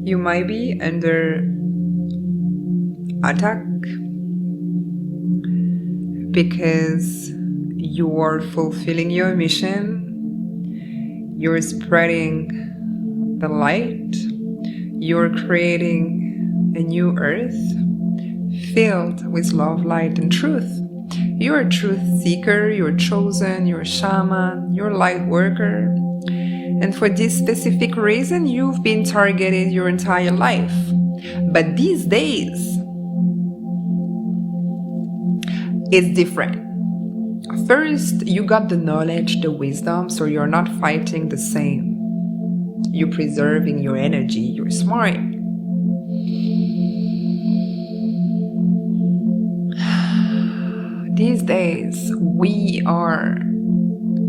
You might be under attack because you are fulfilling your mission. You're spreading the light. You're creating a new earth filled with love, light, and truth. You're a truth seeker, you're chosen, you're a shaman, you're a light worker. And for this specific reason, you've been targeted your entire life. But these days, it's different. First, you got the knowledge, the wisdom, so you're not fighting the same. You're preserving your energy, you're smart. These days, we are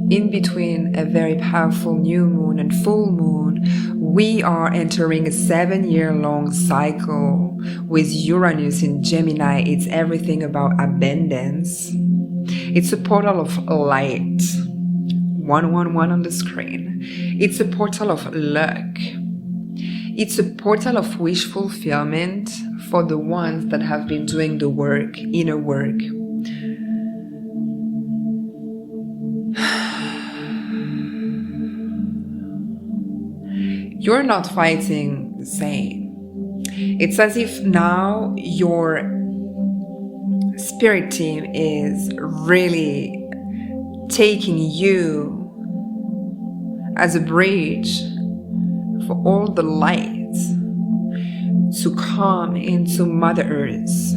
in between a very powerful new moon and full moon. We are entering a 7-year-long cycle with Uranus in Gemini. It's everything about abundance. It's a portal of light. 111 on the screen. It's a portal of luck. It's a portal of wish fulfillment for the ones that have been doing the work, inner work. You're not fighting the same. It's as if now your spirit team is really taking you as a bridge for all the lights to come into Mother Earth.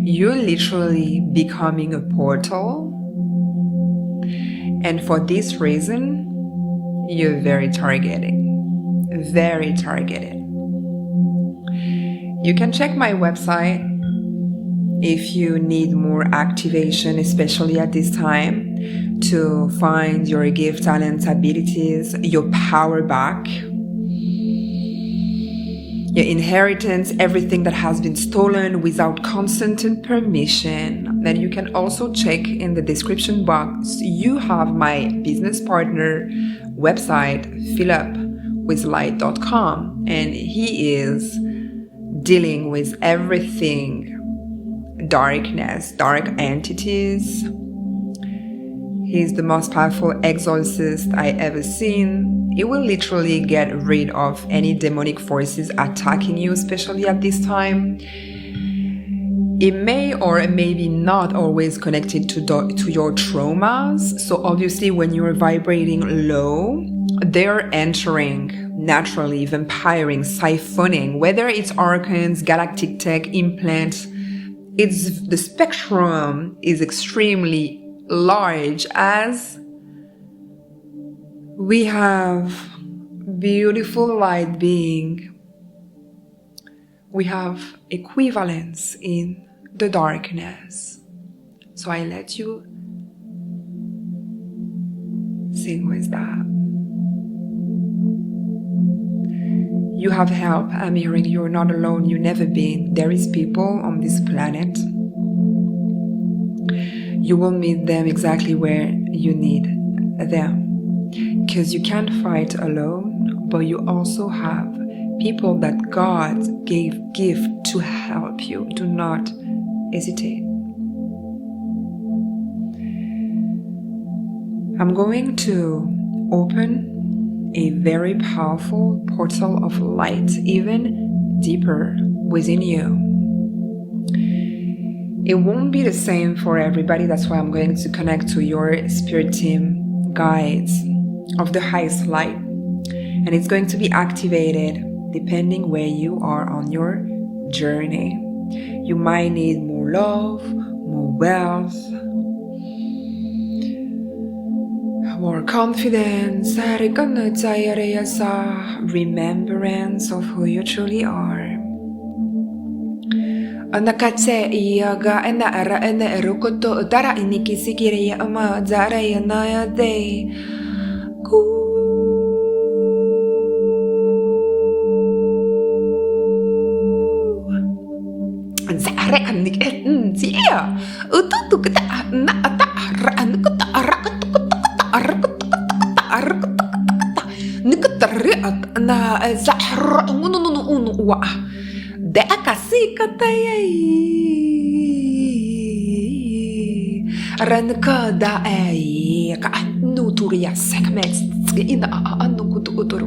You're literally becoming a portal, and for this reason, you're very targeted. Very targeted. You can check my website if you need more activation, especially at this time, to find your gift, talents, abilities, your power back, your inheritance, everything that has been stolen without consent and permission. Then you can also check in the description box. You have my business partner website, philipwithlight.com, and he is dealing with everything darkness, dark entities. He's the most powerful exorcist I ever seen. He will literally get rid of any demonic forces attacking you, especially at this time. It may or maybe not always connected to your traumas. So obviously when you're vibrating low, they're entering naturally, vampiring, siphoning, whether it's archons, galactic tech, implants. The spectrum is extremely large, as we have beautiful light being. We have equivalence in the darkness. So I let you sing with that. You have help. I'm hearing you're not alone. You've never been. There is people on this planet. You will meet them exactly where you need them. Because you can't fight alone, but you also have people that God gave gift to help you. Do not hesitate. I'm going to open a very powerful portal of light, even deeper within you. It won't be the same for everybody. That's why I'm going to connect to your spirit team guides of the highest light. And it's going to be activated depending where you are on your journey. You might need more love, more wealth, more confidence, remembrance of who you truly are. na zahra wa de akasika ran ka da ka nuturia segments ina anu kutu utur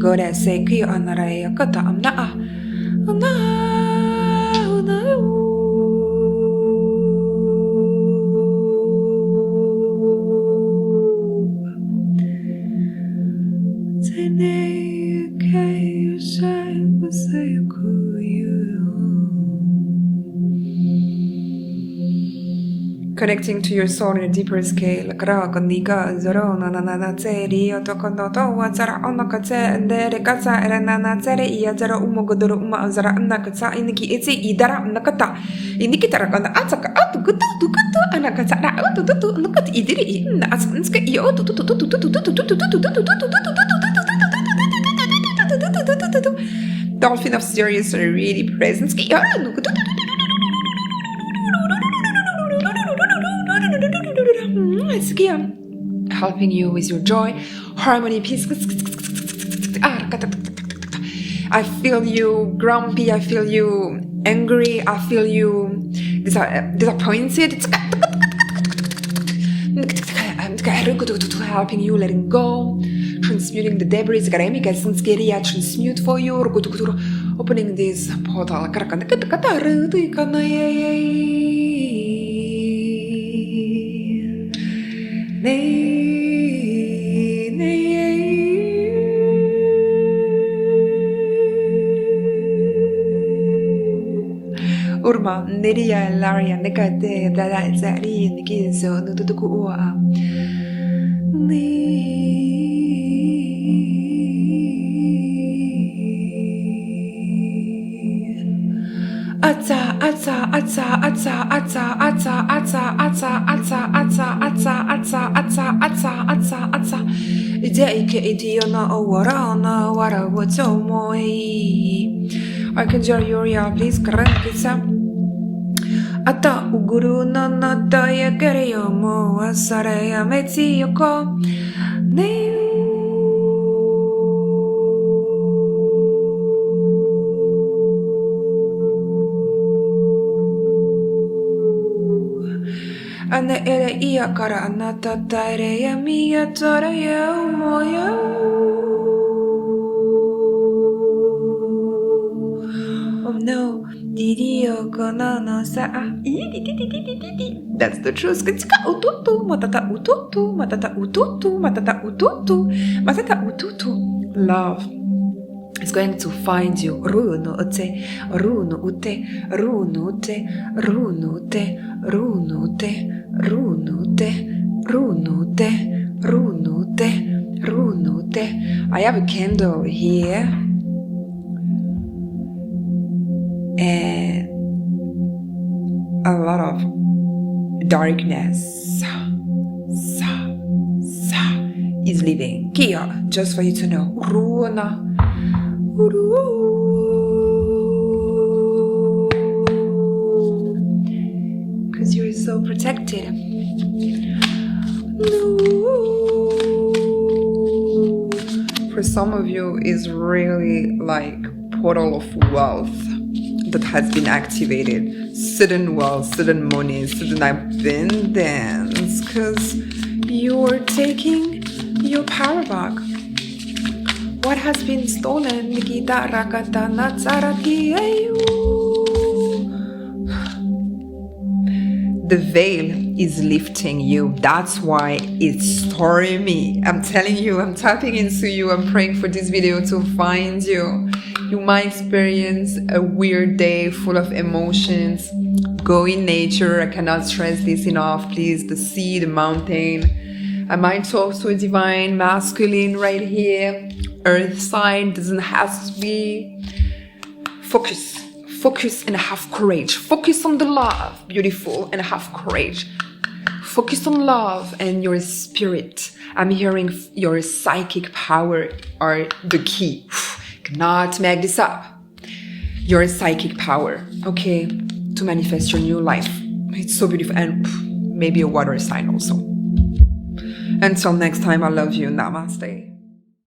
gore se ki anara kata amna na connecting to your soul in a deeper scale. Dolphin of Sirius are really present. Helping you with your joy, harmony, peace. I feel you grumpy, I feel you angry, I feel you disappointed. Helping you letting go, transmuting the debris. Transmute for you, opening this portal. Urma Nidia Laria Nikate Dada Zari Nikizo Nutukua Archangel Uriel, please Karankisa Ata Uguru Nanataya Keriomo Asaraya Metsi Yoko Ana era ia kara anata taire ya mia tora ya moya. Oh no, didio konana sa. That's the truth. Katika ututu, matata ututu, matata ututu, matata ututu, matata ututu. Love is going to find you. Runo ute, runo ute, runo ute, runo ute, runo ute. Runute. I have a candle here and a lot of darkness is leaving here, just for you to know. Runa. Because you're so protected. For some of you, is really like portal of wealth that has been activated. Sudden wealth, sudden money, sudden abundance. Because you're taking your power back. What has been stolen? The veil is lifting you. That's why it's stormy. I'm telling you, I'm tapping into you. I'm praying for this video to find you. You might experience a weird day full of emotions. Go in nature. I cannot stress this enough. Please, the sea, the mountain. I might talk to a divine masculine right here. Earth sign doesn't have to be. Focus and have courage. Focus on the love, beautiful, and have courage. Focus on love and your spirit. I'm hearing your psychic power are the key. Cannot make this up. Your psychic power, okay, to manifest your new life. It's so beautiful, and maybe a water sign also. Until next time, I love you. Namaste.